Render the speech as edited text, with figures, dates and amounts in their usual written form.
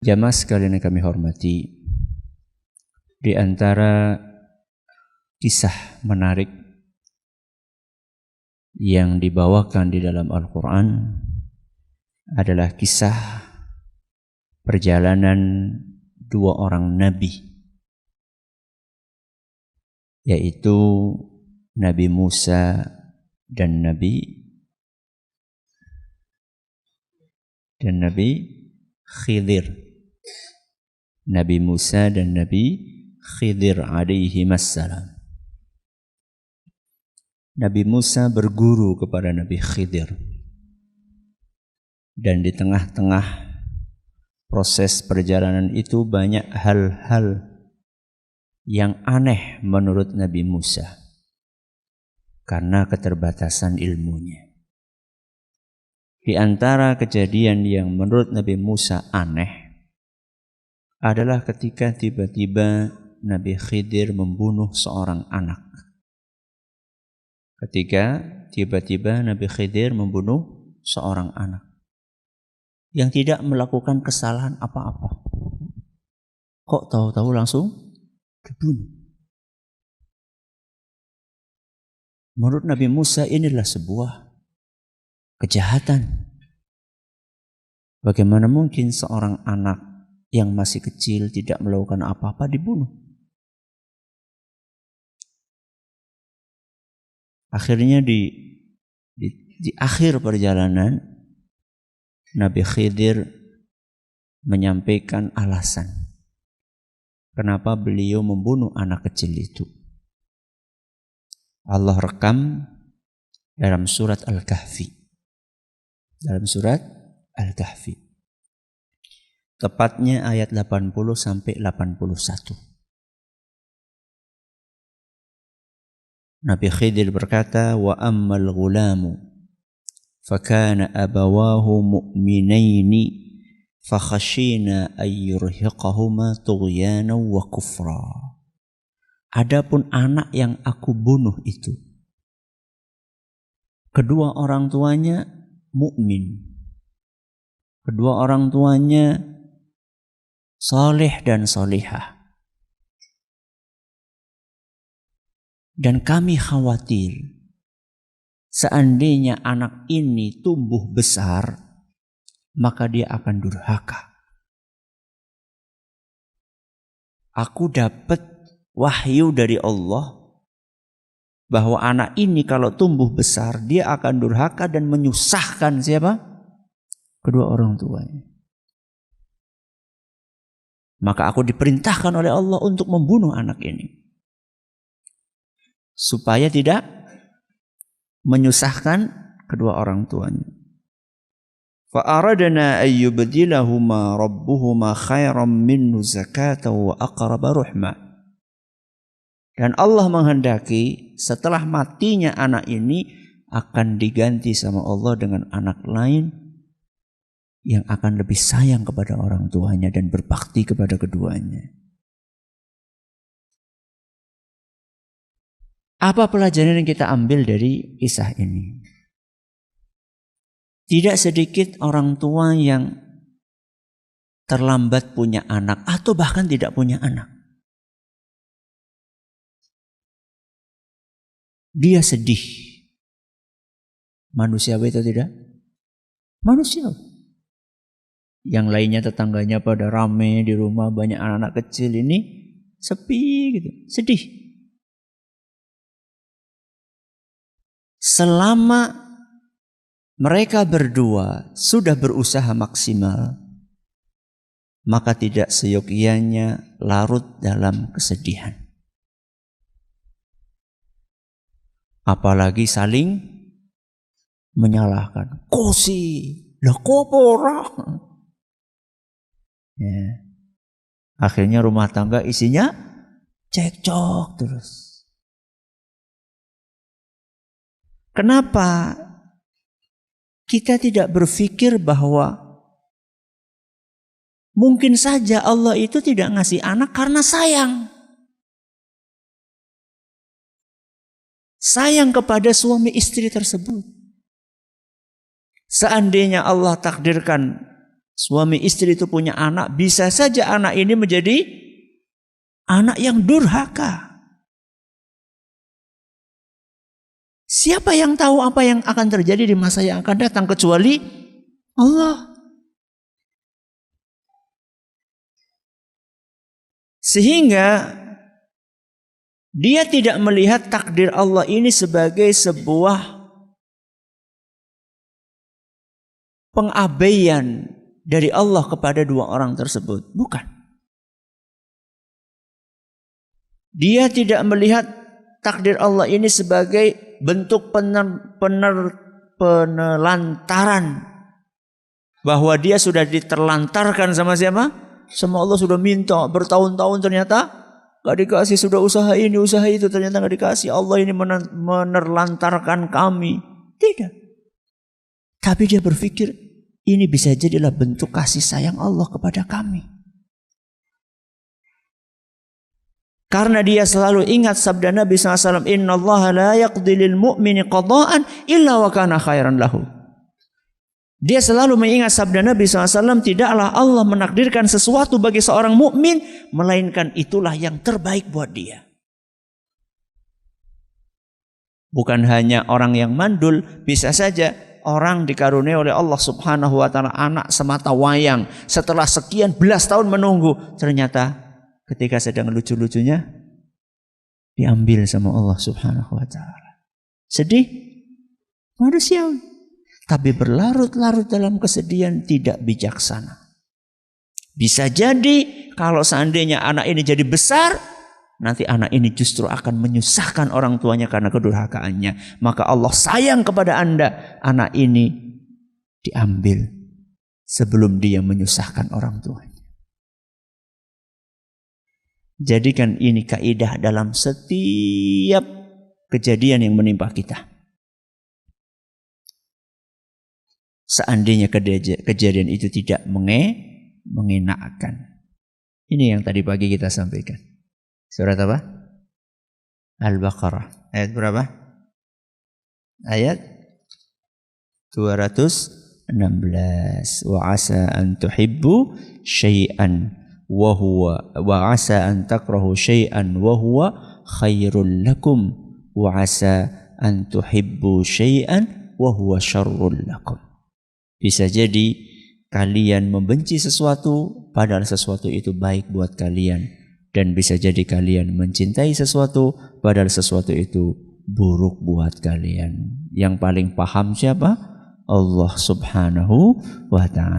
Jamaah sekalian yang kami hormati, di antara kisah menarik yang dibawakan di dalam Al-Quran adalah kisah perjalanan dua orang nabi, yaitu Nabi Musa dan Nabi Khidir. Nabi Musa dan Nabi Khidir alaihi wassalam. Nabi Musa berguru kepada Nabi Khidir. Dan di tengah-tengah proses perjalanan itu banyak hal-hal yang aneh menurut Nabi Musa karena keterbatasan ilmunya. Di antara kejadian yang menurut Nabi Musa aneh adalah ketika tiba-tiba Nabi Khidir membunuh seorang anak. Ketika tiba-tiba Nabi Khidir membunuh seorang anak yang tidak melakukan kesalahan apa-apa. Kok tahu-tahu langsung dibunuh? Menurut Nabi Musa inilah sebuah kejahatan. Bagaimana mungkin seorang anak yang masih kecil tidak melakukan apa-apa dibunuh? Akhirnya di akhir perjalanan Nabi Khidir menyampaikan alasan kenapa beliau membunuh anak kecil itu. Allah rekam dalam surat Al-Kahfi. Dalam surat Al-Kahfi. Tepatnya ayat 80 sampai 81. Nabi Khidir berkata, "Wa ammal ghulamu fakana abawahu mu'minaini fakhashina ayyurhiqahuma tughyanan wa kufra." Adapun anak yang aku bunuh itu, kedua orang tuanya mukmin. Kedua orang tuanya saleh dan salihah. Dan kami khawatir seandainya anak ini tumbuh besar, maka dia akan durhaka. Aku dapat wahyu dari Allah bahwa anak ini kalau tumbuh besar, dia akan durhaka dan menyusahkan siapa? Kedua orang tuanya. Maka aku diperintahkan oleh Allah untuk membunuh anak ini, supaya tidak menyusahkan kedua orang tuanya. Fa'aradna ayyubdilahuma rabbuhuma khairan minhu zakatan wa aqraba ruhma. Dan Allah menghendaki setelah matinya anak ini akan diganti sama Allah dengan anak lain yang akan lebih sayang kepada orang tuanya dan berbakti kepada keduanya. Apa pelajaran yang kita ambil dari kisah ini? Tidak sedikit orang tua yang terlambat punya anak atau bahkan tidak punya anak. Dia sedih. Manusiawi atau tidak? Manusiawi. Yang lainnya tetangganya pada rame di rumah, banyak anak-anak kecil, ini sepi gitu, sedih. Selama mereka berdua sudah berusaha maksimal, maka tidak seyogyanya larut dalam kesedihan. Apalagi saling menyalahkan. Kosi, lah kopora. Ya. Akhirnya rumah tangga isinya cekcok terus. Kenapa kita tidak berpikir bahwa mungkin saja Allah itu tidak ngasih anak karena sayang. Sayang kepada suami istri tersebut. Seandainya Allah takdirkan suami istri itu punya anak, bisa saja anak ini menjadi anak yang durhaka. Siapa yang tahu apa yang akan terjadi di masa yang akan datang kecuali Allah. Sehingga dia tidak melihat takdir Allah ini sebagai sebuah pengabaian dari Allah kepada dua orang tersebut. Bukan. Dia tidak melihat takdir Allah ini sebagai bentuk penelantaran. Bahwa dia sudah diterlantarkan sama siapa? Sama Allah, sudah minta bertahun-tahun ternyata gak dikasih, sudah usaha ini, usaha itu, ternyata gak dikasih. Allah ini menerlantarkan kami. Tidak. Tapi dia berpikir, ini bisa jadilah bentuk kasih sayang Allah kepada kami. Karena dia selalu ingat sabda Nabi SAW, Inna Allah la yaqdi lil mu'mini qada'an illa wa kana khairan lahu. Dia selalu mengingat sabda Nabi SAW, tidaklah Allah menakdirkan sesuatu bagi seorang mukmin melainkan itulah yang terbaik buat dia. Bukan hanya orang yang mandul, bisa saja orang dikaruniai oleh Allah Subhanahu wa taala anak semata wayang, setelah sekian belas tahun menunggu, ternyata ketika sedang lucu-lucunya diambil sama Allah Subhanahu wa taala. Sedih, manusiawi. Tapi berlarut-larut dalam kesedihan tidak bijaksana. Bisa jadi kalau seandainya anak ini jadi besar, nanti anak ini justru akan menyusahkan orang tuanya karena kedurhakaannya. Maka Allah sayang kepada Anda, anak ini diambil sebelum dia menyusahkan orang tuanya. Jadikan ini kaidah dalam setiap kejadian yang menimpa kita. Seandainya kejadian itu tidak mengenakkan. Ini yang tadi pagi kita sampaikan. Surat apa? Al-Baqarah. Ayat berapa? Ayat 216. Wa asa an tuhibbu syai'an wa asa an takrahu syai'an wa huwa khairul lakum wa asa an tuhibbu syai'an wa huwa syarrul lakum. Bisa jadi kalian membenci sesuatu padahal sesuatu itu baik buat kalian, dan bisa jadi kalian mencintai sesuatu padahal sesuatu itu buruk buat kalian. Yang paling paham siapa? Allah Subhanahu wa ta'ala.